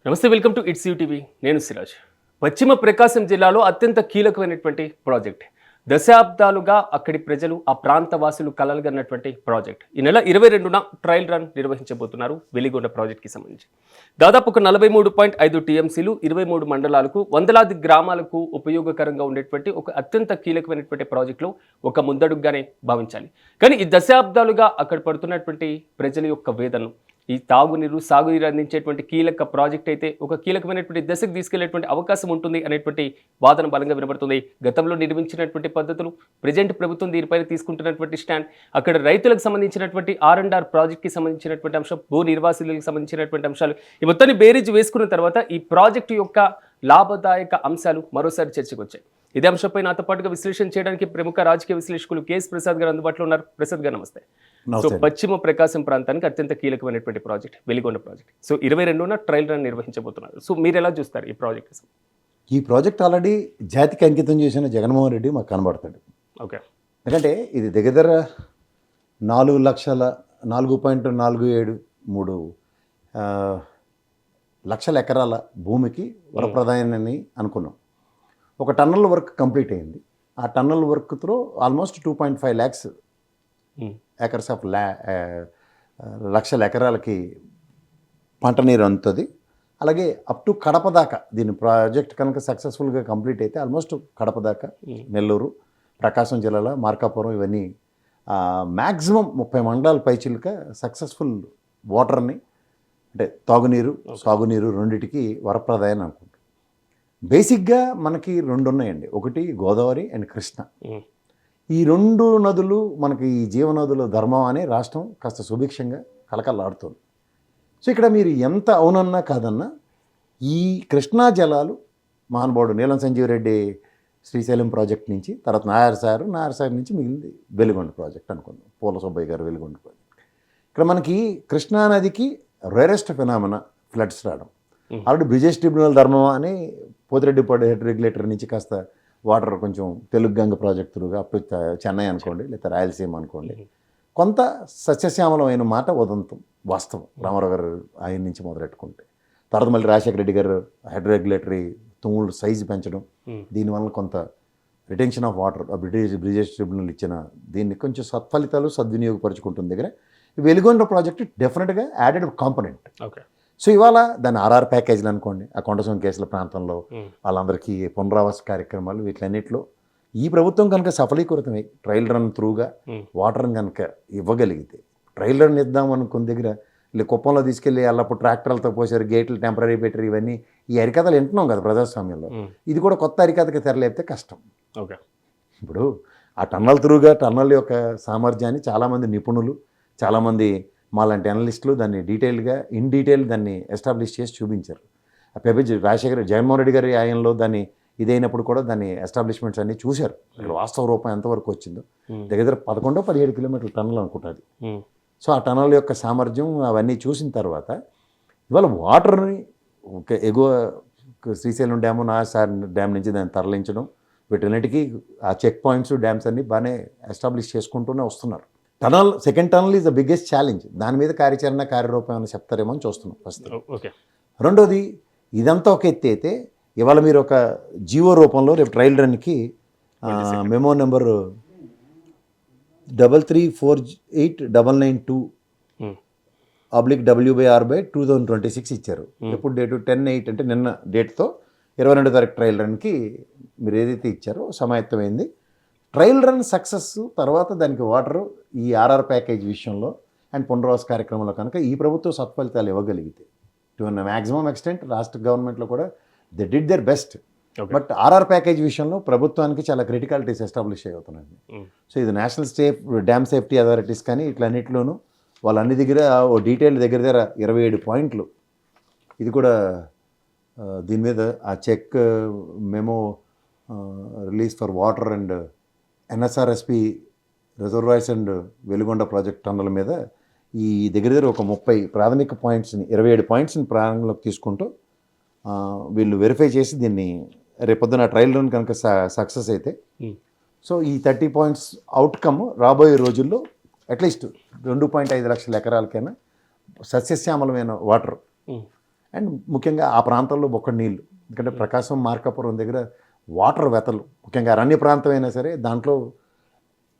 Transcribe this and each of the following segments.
నమస్తే, welcome to it's TV. నేను సిరాజ్. పశ్చిమ ప్రకాశం జిల్లాలో అత్యంత కీలకమైనటువంటి ప్రాజెక్ట్. దశాబ్దాలుగా అక్కడి ప్రజలు, ఆ ప్రాంత వాసులు కలలుగన్నటువంటి ప్రాజెక్ట్. ఈ నెల 22న ట్రయల్ రన్ నిర్వహించబోతున్నారు వెలిగొండ ప్రాజెక్ట్కి సంబంధించి. దాదాపు ఒక 43.5 టీఎంసీలు, 23 మండలాలకు, వందలాది గ్రామాలకు ఉపయోగకరంగా ఉండేటువంటి ఒక అత్యంత కీలకమైనటువంటి ప్రాజెక్టులో ఒక ముందడుగుగానే భావించాలి. కానీ ఈ దశాబ్దాలుగా అక్కడ పడుతున్నటువంటి ప్రజల యొక్క వేదనను, ఈ తాగునీరు, సాగునీరు అందించేటువంటి కీలక ప్రాజెక్ట్ అయితే ఒక కీలకమైనటువంటి దశకు తీసుకెళ్లేటువంటి అవకాశం ఉంటుంది అనేటువంటి వాదన బలంగా వినబడుతుంది. గతంలో నిర్మించినటువంటి పద్ధతులు, ప్రజెంట్ ప్రభుత్వం దీనిపైన తీసుకుంటున్నటువంటి స్టాండ్, అక్కడ రైతులకు సంబంధించినటువంటి R&R ప్రాజెక్ట్కి సంబంధించినటువంటి అంశం, భూ నిర్వాసితులకు సంబంధించినటువంటి అంశాలు, ఈ మొత్తాన్ని బేరీజ్ వేసుకున్న తర్వాత ఈ ప్రాజెక్టు యొక్క లాభదాయక అంశాలు మరోసారి చర్చకు వచ్చాయి. ఇదే అంశంపై నాతో పాటుగా విశ్లేషణ చేయడానికి ప్రముఖ రాజకీయ విశ్లేషకులు కేఎస్ ప్రసాద్ గారు అందుబాటులో ఉన్నారు. ప్రసాద్ గారు నమస్తే. సో పశ్చిమ ప్రకాశం ప్రాంతానికి అత్యంత కీలకమైనటువంటి ప్రాజెక్ట్ వెలిగొండ ప్రాజెక్ట్. సో 22న ట్రయల్ రన్ నిర్వహించబోతున్నారు. సో మీరు ఎలా చూస్తారు ఈ ప్రాజెక్ట్? ఈ ప్రాజెక్ట్ ఆల్రెడీ జాతికి అంకితం చేసిన జగన్మోహన్ రెడ్డి మాకు కనబడతాడు. ఓకే. ఎందుకంటే ఇది దగ్గర 4.473 లక్షల ఎకరాల భూమికి వరప్రదాయాన్ని అనుకున్నాం. ఒక టన్నల్ వర్క్ కంప్లీట్ అయింది. ఆ టన్నల్ వర్క్తో ఆల్మోస్ట్ 2.5 lakhs ఏకర్స్ ఆఫ్ లక్షల ఎకరాలకి పంట నీరు అందుతుంది. అలాగే అప్ టు కడప దాకా దీని ప్రాజెక్ట్ కనుక సక్సెస్ఫుల్గా కంప్లీట్ అయితే ఆల్మోస్ట్ కడప దాకా, నెల్లూరు, ప్రకాశం జిల్లాలో మార్కాపురం, ఇవన్నీ మ్యాక్సిమం 30 మండలాల పైచిలుక సక్సెస్ఫుల్ వాటర్ని, అంటే తాగునీరు, సాగునీరు రెండిటికి వరప్రదాయం అనుకుంటాం. బేసిక్గా మనకి 2 ఉన్నాయండి. ఒకటి గోదావరి అండ్ కృష్ణ. ఈ 2 నదులు మనకి ఈ జీవనదుల ధర్మం అనే రాష్ట్రం కాస్త సుభిక్షంగా కలకలాడుతుంది. సో ఇక్కడ మీరు ఎంత అవునన్నా కాదన్నా ఈ కృష్ణా జలాలు మహానుభావుడు నీలం సంజీవ్ రెడ్డి శ్రీశైలం ప్రాజెక్ట్ నుంచి, తర్వాత నాయర్ సార్ నుంచి మిగిలింది వెలిగొండ ప్రాజెక్ట్ అనుకుందాం, పూల సుబ్బయ్య గారు వెలిగొండ ప్రాజెక్ట్. ఇక్కడ మనకి కృష్ణా నదికి రేరెస్ట్ ఫినామినా ఫ్లడ్స్ రావడం. ఆల్రెడీ బ్రిజేష్ ట్రిబ్యునల్ ధర్మం అని పోతిరెడ్డిపాడు హెడ్ రెగ్యులేటర్ నుంచి కాస్త వాటర్ కొంచెం తెలుగు గంగ ప్రాజెక్ట్ త్రూగా అప్ చెన్నై అనుకోండి, లేదా రాయలసీమ అనుకోండి, కొంత సస్యశ్యామలమైన మాట ఉదంతం వాస్తవం. రామారావు గారు ఆయన నుంచి మొదలెట్టుకుంటే, తర్వాత మళ్ళీ రాజశేఖర రెడ్డి గారు హెడ్ రెగ్యులేటరీ తుమ్ములు సైజు పెంచడం, దీనివల్ల కొంత retention of water Brijesh tribunal ఇచ్చిన దీన్ని కొంచెం సత్ఫలితాలు సద్వినియోగపరుచుకుంటుంది. దగ్గర వెలిగొండ ప్రాజెక్టు డెఫినెట్గా యాడెడ్ కాంపనెంట్. ఓకే. సో ఇవాళ దాన్ని RR ప్యాకేజీలు అనుకోండి, ఆ కొండసం కేసుల ప్రాంతంలో వాళ్ళందరికీ పునరావాస కార్యక్రమాలు, వీటిలన్నింటిలో ఈ ప్రభుత్వం కనుక సఫలీకృతమై ట్రయల్ రన్ త్రూగా వాటర్ని కనుక ఇవ్వగలిగితే, ట్రయల్ రన్ ఇద్దాం అనుకున్న దగ్గర ఇలా కుప్పంలో తీసుకెళ్ళి అల్లప్పుడు ట్రాక్టర్లతో పోసారు, గేట్లు టెంపరీ పెట్టారు, ఇవన్నీ ఈ అరికథలు వింటున్నాం కదా ప్రజాస్వామ్యంలో. ఇది కూడా కొత్త అరికథకి తెరలేపితే కష్టం. ఓకే. ఇప్పుడు ఆ టన్నల్ త్రూగా టన్నల్ యొక్క సామర్థ్యాన్ని చాలామంది నిపుణులు, చాలామంది మాలాంటి అనలిస్టులు దాన్ని ఇన్ డీటెయిల్ దాన్ని ఎస్టాబ్లిష్ చేసి చూపించారు. ఆ పేపర్ జగన్మోహన్ రెడ్డి గారి ఆయనలో దాన్ని ఇదైనప్పుడు కూడా దాన్ని ఎస్టాబ్లిష్మెంట్స్ అన్నీ చూశారు. ఇక్కడ వాస్తవ రూపం ఎంతవరకు వచ్చిందో దగ్గర 11-17 కిలోమీటర్ల టన్నల్ అనుకుంటుంది. సో ఆ టన్నల్ యొక్క సామర్థ్యం అవన్నీ చూసిన తర్వాత ఇవాళ వాటర్ని ఎగువ శ్రీశైలం డ్యాము, నాసార్ డ్యామ్ నుంచి దాన్ని తరలించడం, వీటన్నిటికీ ఆ చెక్ పాయింట్స్, డ్యామ్స్ అన్నీ బాగానే ఎస్టాబ్లిష్ చేసుకుంటూనే వస్తున్నారు. Second tunnel is the biggest challenge. దాని మీద కార్యరూపం ఏమైనా చెప్తారేమో అని చూస్తున్నాం ఫస్ట్. రెండోది, ఇదంతా ఒక ఎత్తి అయితే ఇవాళ మీరు ఒక జీవో రూపంలో రేపు ట్రయల్ రన్కి మెమో నెంబర్ 3348992/WR/2026 ఇచ్చారు. ఎప్పుడు డేటు 10/8 అంటే నిన్న డేట్తో 22వ తారీఖు ట్రయల్ రన్కి మీరు ఏదైతే ఇచ్చారో సమాయత్తమైంది. ట్రయల్ రన్ సక్సెస్ తర్వాత దానికి వాటరు ఈ RR ప్యాకేజ్ విషయంలో అండ్ పునరావాస కార్యక్రమంలో కనుక ఈ ప్రభుత్వం సత్ఫలితాలు ఇవ్వగలిగితే, టు మ్యాక్సిమం ఎక్స్టెంట్ రాష్ట్ర గవర్నమెంట్లో కూడా they did their best. But RR package విషయంలో ప్రభుత్వానికి చాలా క్రిటికాలిటీస్ ఎస్టాబ్లిష్ అవుతున్నాయి. సో ఇది నేషనల్ డ్యామ్ సేఫ్టీ అథారిటీస్ కానీ ఇట్లన్నిటిలోనూ వాళ్ళన్ని దగ్గర ఓ డీటెయిల్ దగ్గర 27 పాయింట్లు. ఇది కూడా దీని మీద ఆ check memo release for water and NSRSP reservoirs and Veligonda project టన్నల మీద ఈ దగ్గర ఒక 30 ప్రాథమిక పాయింట్స్ని, 27 పాయింట్స్ని ప్రారంభంలోకి తీసుకుంటూ వీళ్ళు వెరిఫై చేసి దీన్ని రేపొద్దున ట్రయల్ రన్ కనుక సక్సెస్ అయితే, సో ఈ 30 పాయింట్స్ అవుట్కమ్ రాబోయే రోజుల్లో అట్లీస్ట్ 2.5 లక్షల ఎకరాలకైనా సస్యశ్యామలమైన వాటర్ అండ్ ముఖ్యంగా ఆ ప్రాంతంలో బొక్క నీళ్ళు, ఎందుకంటే ప్రకాశం మార్కాపురం దగ్గర వాటర్ వెతలు, ముఖ్యంగా అరణ్య ప్రాంతం అయినా సరే దాంట్లో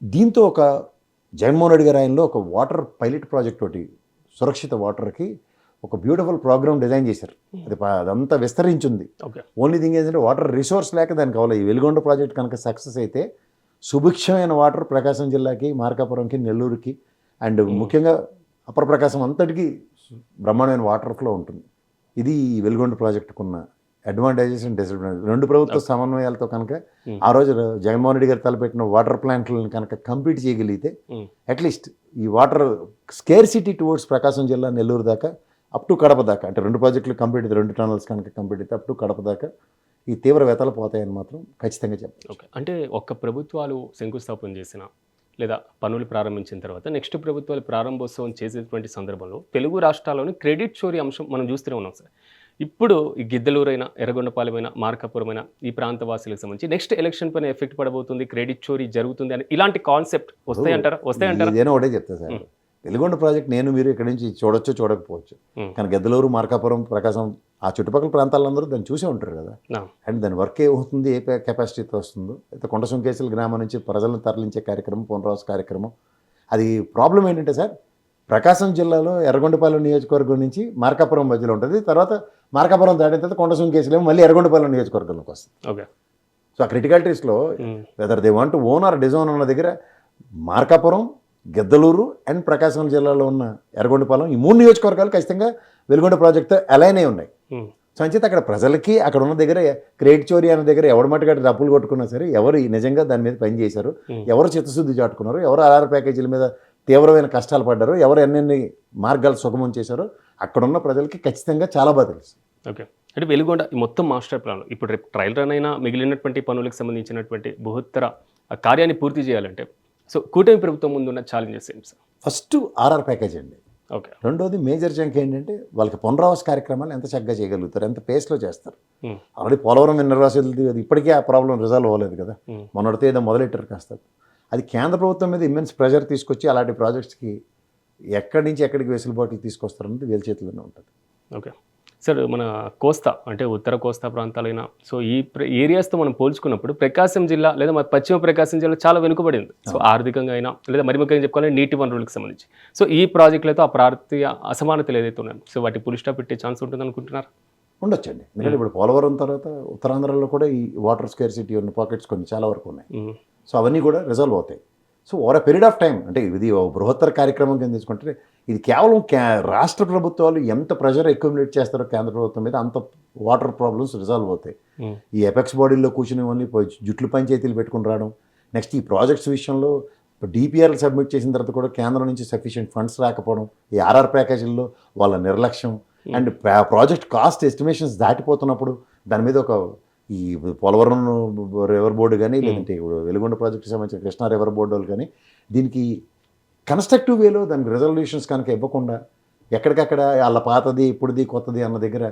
దీంతో ఒక జగన్మోహన్ రెడ్డి గారి ఆయనలో ఒక వాటర్ పైలట్ ప్రాజెక్ట్ ఒకటి, సురక్షిత వాటర్కి ఒక బ్యూటిఫుల్ ప్రోగ్రామ్ డిజైన్ చేశారు. అదంతా విస్తరించింది. ఓకే. ఓన్లీ థింగ్ ఏంటంటే వాటర్ రిసోర్స్ లేక దానికి కావాలి. ఈ వెలుగొండ ప్రాజెక్ట్ కనుక సక్సెస్ అయితే సుభిక్షమైన వాటర్ ప్రకాశం జిల్లాకి, మార్కాపురంకి, నెల్లూరుకి అండ్ ముఖ్యంగా అప్పర్ ప్రకాశం అంతటికి బ్రహ్మాండమైన వాటర్ ఫ్లో ఉంటుంది. ఇది ఈ వెలుగొండ ప్రాజెక్టుకున్న అడ్వాంటేజెస్ అండ్ డిసడ్వాంటేజెస్. రెండు ప్రభుత్వ సమన్వయాలతో కనుక ఆ రోజు జగన్మోహన్ రెడ్డి గారు తలపెట్టిన వాటర్ ప్లాంట్లను కనుక కంప్లీట్ చేయగలిగితే అట్లీస్ట్ ఈ వాటర్ స్కేర్సిటీ టువర్డ్స్ ప్రకాశం జిల్లా, నెల్లూరు దాకా అప్ టు కడప దాకా, అంటే రెండు ప్రాజెక్టులు కంప్లీట్ అయితే, 2 టనల్స్ కనుక కంప్లీట్ అయితే అప్ టు కడప దాకా ఈ తీవ్ర వ్యతలు పోతాయని మాత్రం ఖచ్చితంగా చెప్పాలి. ఓకే. అంటే ఒక్క ప్రభుత్వాలు శంకుస్థాపన చేసిన లేదా పనులు ప్రారంభించిన తర్వాత నెక్స్ట్ ప్రభుత్వాలు ప్రారంభోత్సవం చేసేటువంటి సందర్భంలో తెలుగు రాష్ట్రాల్లోని క్రెడిట్ చోరీ అంశం మనం చూస్తూనే ఉన్నాం సార్. ఇప్పుడు ఈ గిద్దలూరైనా, ఎర్రగొండపాలెమైనా, మార్కాపురమైనా ఈ ప్రాంత వాసులకు సంబంధించి నెక్స్ట్ ఎలక్షన్ పైన ఎఫెక్ట్ పడబోతుంది, క్రెడిట్ చోరీ జరుగుతుంది అని ఇలాంటి కాన్సెప్ట్ వస్తాయంటారా? ఇదేనా ఒకటే చెప్తా సార్, వెలుగొండ ప్రాజెక్ట్ నేను మీరు ఇక్కడ నుంచి చూడొచ్చు చూడకపోవచ్చు, కానీ గిద్దలూరు, మార్కాపురం, ప్రకాశం ఆ చుట్టుపక్కల ప్రాంతాలందరూ దాన్ని చూసే ఉంటారు కదా. అండ్ దాని వర్క్ ఏమవుతుంది, ఏ కెపాసిటీతో వస్తుందో, అయితే కొండ సుంకేశ్వర గ్రామం నుంచి ప్రజలను తరలించే కార్యక్రమం, పునరావాస కార్యక్రమం. అది ప్రాబ్లం ఏంటంటే సార్, ప్రకాశం జిల్లాలో ఎర్రగొండపాలెం నియోజకవర్గం నుంచి మార్కాపురం మధ్యలో ఉంటుంది. తర్వాత మార్కాపురం దాటిన తర్వాత కొండ సుంకేశ్వరం మళ్ళీ ఎర్రగొండపాలెం నియోజకవర్గంలోకి వస్తుంది. ఓకే. సో ఆ క్రిటికాలిటీస్లో whether they want own or disown ఉన్న దగ్గర మార్కాపురం, గిద్దలూరు అండ్ ప్రకాశం జిల్లాలో ఉన్న ఎర్రగొండపాలెం, ఈ 3 నియోజకవర్గాలు ఖచ్చితంగా వెలుగొండ ప్రాజెక్టు అలైన్ అయి ఉన్నాయి. సో అంచేత అక్కడ ప్రజలకి అక్కడ ఉన్న దగ్గర క్రెడిట్ చోరీ అనే దగ్గర ఎవరి మట్టుకట్టి డబ్బులు కొట్టుకున్నా సరే, ఎవరు నిజంగా దాని మీద పని చేశారు, ఎవరు చిత్తశుద్ధి చాటుకున్నారు, ఎవరు ఆర్ఆర్ ప్యాకేజీల మీద తీవ్రమైన కష్టాలు పడ్డారు, ఎవరు ఎన్నెన్ని మార్గాలు సుగమం చేశారో అక్కడున్న ప్రజలకి ఖచ్చితంగా చాలా బాగా తెలుసు. ఓకే. అంటే వెలుగొండ ఈ మొత్తం మాస్టర్ ప్లాన్ ఇప్పుడు రేపు ట్రయల్ రన్ అయినా మిగిలినటువంటి పనులకు సంబంధించినటువంటి బృహత్తర కార్యాన్ని పూర్తి చేయాలంటే సో కూటమి ప్రభుత్వం ముందున్న ఛాలెంజెస్ ఏంటి సార్? ఫస్ట్ ఆర్ఆర్ ప్యాకేజ్ అండి. ఓకే. రెండోది మేజర్ జంక్ ఏంటంటే వాళ్ళకి పునరావాస కార్యక్రమాలు ఎంత చక్కగా చేయగలుగుతారు, ఎంత పేస్లో చేస్తారు. ఆల్రెడీ పోలవరం నిర్వాసితులది అది ఇప్పటికీ ఆ ప్రాబ్లం రిజాల్వ్ అవ్వలేదు కదా, మొన్నటితో ఏదో మొదలెట్టారు కాస్త. అది కేంద్ర ప్రభుత్వం మీద ఇమ్మెన్స్ ప్రెషర్ తీసుకొచ్చి అలాంటి ప్రాజెక్ట్స్కి ఎక్కడి నుంచి ఎక్కడికి వెసులుబాట్లు తీసుకొస్తారన్నది వీళ్ళ చేతిలోనే ఉంటుంది. Okay sir. మన కోస్తా అంటే ఉత్తర కోస్తా ప్రాంతాలైనా సో ఈ ఏరియాస్తో మనం పోల్చుకున్నప్పుడు ప్రకాశం జిల్లా లేదా మన పశ్చిమ ప్రకాశం జిల్లా చాలా వెనుకబడింది. సో ఆర్థికంగా అయినా లేదా మరి ముఖ్యంగా చెప్పుకోవాలంటే నీటి వనరులకు సంబంధించి సో ఈ ప్రాజెక్టులతో ఆ ప్రాంతీయ అసమానతలు ఏదైతే ఉన్నాయో సో వాటి పులి స్టాప్ పెట్టే ఛాన్స్ ఉంటుంది అనుకుంటున్నారు? ఉండొచ్చండి, ఎందుకంటే ఇప్పుడు పోలవరం తర్వాత ఉత్తరాంధ్రలో కూడా ఈ వాటర్ స్కేర్సిటీ ఉన్న పాకెట్స్ కొన్ని చాలా వరకు ఉన్నాయి. సో అవన్నీ కూడా రిజాల్వ్ అవుతాయి. So over a period of time, అంటే ఇది బృహత్తర కార్యక్రమం కింద తీసుకుంటే ఇది కేవలం రాష్ట్ర ప్రభుత్వాలు ఎంత ప్రెషర్ అక్యుములేట్ చేస్తారో కేంద్ర ప్రభుత్వం మీద అంత వాటర్ ప్రాబ్లమ్స్ రిజాల్వ్ అవుతాయి. ఈ ఎపెక్స్ బాడీల్లో కూర్చుని ఓన్లీ జుట్లు పంచాయతీలు పెట్టుకుని రావడం, నెక్స్ట్ ఈ ప్రాజెక్ట్స్ విషయంలో డిపిఆర్లు సబ్మిట్ చేసిన తర్వాత కూడా కేంద్రం నుంచి సఫిషియెంట్ ఫండ్స్ రాకపోవడం, ఈ ఆర్ఆర్ ప్యాకేజీల్లో వాళ్ళ నిర్లక్ష్యం అండ్ ప్రాజెక్ట్ కాస్ట్ ఎస్టిమేషన్స్ దాటిపోతున్నప్పుడు దాని మీద ఒక ఈ పోలవరం రివర్ బోర్డు కానీ లేదంటే వెలుగొండ ప్రాజెక్టుకి సంబంధించిన కృష్ణా రివర్ బోర్డు వాళ్ళు కానీ దీనికి కన్స్ట్రక్టివ్ వేలో దానికి రెజల్యూషన్స్ కనుక ఇవ్వకుండా ఎక్కడికక్కడ వాళ్ళ పాతది ఇప్పుడుది కొత్తది అన్న దగ్గర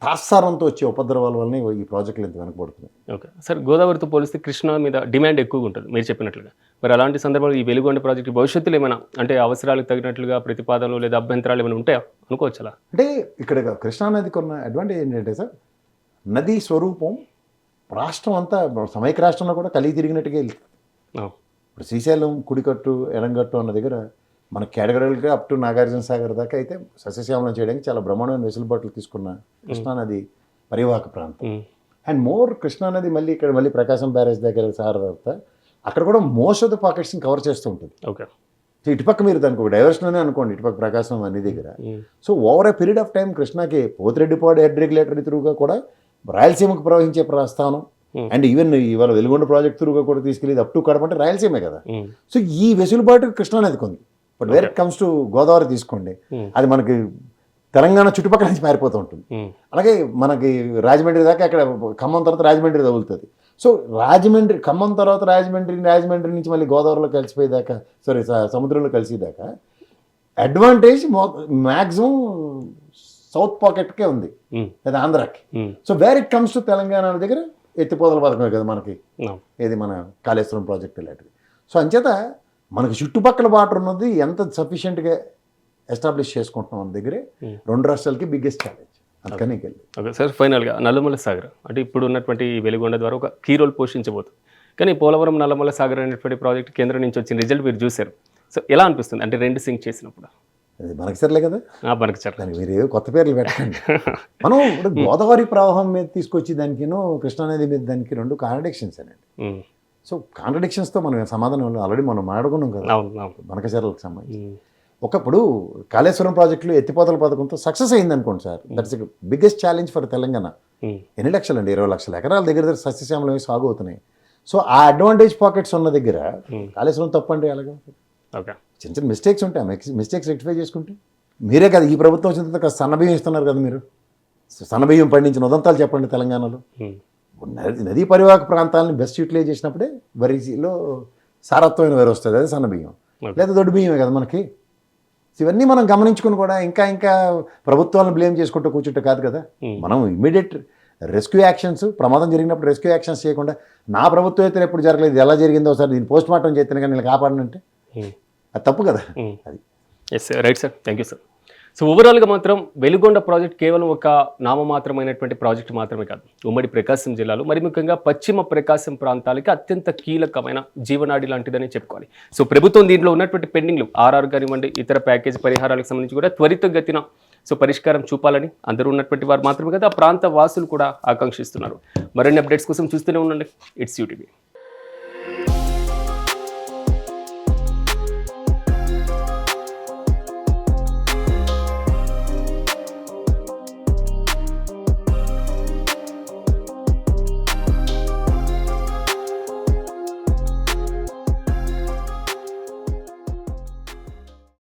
తాత్సారంతో వచ్చే ఉపద్రవాల వల్లనే ఈ ప్రాజెక్టులు ఎంత వెనకబడుతున్నాయి. Okay sir. గోదావరితో పోలిస్తే కృష్ణా మీద డిమాండ్ ఎక్కువగా ఉంటుంది మీరు చెప్పినట్లుగా. మరి అలాంటి సందర్భంలో ఈ వెలుగొండ ప్రాజెక్టు భవిష్యత్తులో ఏమైనా అంటే అవసరాలకు తగినట్లుగా ప్రతిపాదనలు లేదా అభ్యంతరాలు ఏమైనా ఉంటాయా అనుకోవచ్చు అలా? అంటే ఇక్కడ కృష్ణా నదికి ఉన్న అడ్వాంటేజ్ ఏంటంటే సార్, నది స్వరూపం రాష్ట్రం అంతా సమైక్య రాష్ట్రంలో కూడా కలిగి తిరిగినట్టుగా వెళ్తుంది. ఇప్పుడు శ్రీశైలం కుడికట్టు ఎడంగట్టు అన్న దగ్గర మన కేటగిరీలుగా అప్ టు నాగార్జున సాగర్ దాకా అయితే సస్యశ్యామలం చేయడానికి చాలా బ్రహ్మాండమైన వెసులుబాట్లు తీసుకున్న కృష్ణానది పరివాహక ప్రాంతం. అండ్ మోర్ కృష్ణానది మళ్ళీ ఇక్కడ మళ్ళీ ప్రకాశం బ్యారేజ్ దగ్గర సార్ తర్వాత అక్కడ కూడా మోస్ట్ ఆఫ్ ద పాకెట్స్ని కవర్ చేస్తూ ఉంటుంది. ఓకే. సో ఇటుపక్క మీరు దానికి ఒక డైవర్షన్ అనే అనుకోండి, ఇటుపక్క ప్రకాశం అన్ని దగ్గర. So over a period of time కృష్ణాకి పోతిరెడ్డిపాడు హెడ్ రెగ్యులేటరీ త్రూగా కూడా రాయలసీమకు ప్రవహించే ప్రస్థానం అండ్ ఈవెన్ ఇవాళ వెలుగొండ ప్రాజెక్ట్ త్రూగా కూడా తీసుకెళ్ళి అప్ టు కడప అంటే రాయలసీమే కదా. సో ఈ వెసులుబాటు కృష్ణానదికి ఉంది. But where it comes to Godavari తీసుకోండి, అది మనకి తెలంగాణ చుట్టుపక్కల నుంచి మారిపోతూ ఉంటుంది. అలాగే మనకి రాజమండ్రి దాకా అక్కడ ఖమ్మం తర్వాత రాజమండ్రి తగులుతుంది. సో రాజమండ్రి ఖమ్మం తర్వాత రాజమండ్రి నుంచి మళ్ళీ గోదావరిలో కలిసిపోయేదాకా సముద్రంలో కలిసేదాకా అడ్వాంటేజ్ మ్యాక్సిమం సౌత్ పాకెట్కే ఉంది లేదా ఆంధ్రాకి. So where it comes to Telangana దగ్గర ఎత్తిపోతల పథకమే కదా మనకి, ఏది మన కాళేశ్వరం ప్రాజెక్ట్ ఇలాంటివి. సో అంచేత మనకి చుట్టుపక్కల వాటర్ ఉన్నది ఎంత సఫిషియెంట్గా ఎస్టాబ్లిష్ చేసుకుంటున్నాం మన దగ్గరే రెండు రాష్ట్రాలకి బిగ్గెస్ట్ ఛాలెంజ్. అందుకని వెళ్ళి ఓకే సార్, ఫైనల్గా నల్లమల సాగర్ అంటే ఇప్పుడు ఉన్నటువంటి ఈ వెలిగొండ ద్వారా ఒక కీ రోల్ పోషించబోతుంది. కానీ పోలవరం నల్లమల సాగర్ అనేటువంటి ప్రాజెక్ట్ కేంద్రం నుంచి వచ్చిన రిజల్ట్ మీరు చూశారు. సో ఎలా అనిపిస్తుంది అంటే రెండు సింక్ చేసినప్పుడు? అది మనకి సర్లే కదా, మనకు చెప్పండి. దానికి మీరు ఏవో కొత్త పేర్లు పెట్టండి. మనం ఇప్పుడు గోదావరి ప్రవాహం మీద తీసుకొచ్చి దానికినో కృష్ణానది మీద దానికి రెండు కాంట్రడిక్షన్స్ అండి. సో కాంట్రడిక్షన్స్తో మనం సమాధానం ఆల్రెడీ మనం మాట్లాడుకున్నాం కదా మనకచర్లకు సంబంధించి. ఒకప్పుడు కాళేశ్వరం ప్రాజెక్టులు ఎత్తిపోతల పథకంతో సక్సెస్ అయింది అనుకోండి sir, that's biggest challenge for Telangana. ఎన్ని లక్షలు అండి? 20 లక్షల ఎకరాల దగ్గర సస్యశ్యామలమే సాగు అవుతున్నాయి. సో ఆ అడ్వాంటేజ్ పాకెట్స్ ఉన్న దగ్గర కాళేశ్వరం తప్పండి అలాగా. ఓకే, చిన్న చిన్న మిస్టేక్స్ ఉంటాయి, మిస్టేక్స్ రెక్టిఫై చేసుకుంటే మీరే కదా ఈ ప్రభుత్వం వచ్చిన తర్వాత సన్నబియ్యం ఇస్తున్నారు కదా మీరు. సన్నబియ్యం పండించిన ఉదంతాలు చెప్పండి తెలంగాణలో. నదీ పరివాహక ప్రాంతాలను బెస్ట్ యూటిలైజ్ చేసినప్పుడే వరిలో సారత్వమైన వేరు వస్తుంది, అది సన్నబియ్యం. లేదా దొడ్డు బియ్యమే కదా మనకి. ఇవన్నీ మనం గమనించుకుని కూడా ఇంకా ప్రభుత్వాలను బ్లేమ్ చేసుకుంటూ కూర్చుంటే కాదు కదా. మనం ఇమ్మీడియట్ రెస్క్యూ యాక్షన్స్, ప్రమాదం జరిగినప్పుడు రెస్క్యూ యాక్షన్స్ చేయకుండా నా ప్రభుత్వం అయితే ఎప్పుడు జరగలేదు, ఇది ఎలా జరిగిందో ఒకసారి దీన్ని పోస్ట్ మార్టం చేస్తేనే కానీ నేను కాపాడనంటే అది తప్పు కదా. అది yes sir, right sir, thank you sir. So ఓవరాల్గా మాత్రం వెలుగొండ ప్రాజెక్ట్ కేవలం ఒక నామమాత్రమైనటువంటి ప్రాజెక్ట్ మాత్రమే కాదు, ఉమ్మడి ప్రకాశం జిల్లాలో మరి ముఖ్యంగా పశ్చిమ ప్రకాశం ప్రాంతాలకి అత్యంత కీలకమైన జీవనాడి లాంటిదని చెప్పుకోవాలి. సో ప్రభుత్వం దీంట్లో ఉన్నటువంటి పెండింగ్లు ఆర్ఆర్ కానివ్వండి, ఇతర ప్యాకేజ్ పరిహారాలకు సంబంధించి కూడా త్వరితగతిన పరిష్కారం చూపాలని అందరూ ఉన్నటువంటి వారు మాత్రమే కదా, ఆ ప్రాంత వాసులు కూడా ఆకాంక్షిస్తున్నారు. మరిన్ని అప్డేట్స్ కోసం చూస్తూనే ఉండండి ఇట్స్ యూటీవీ.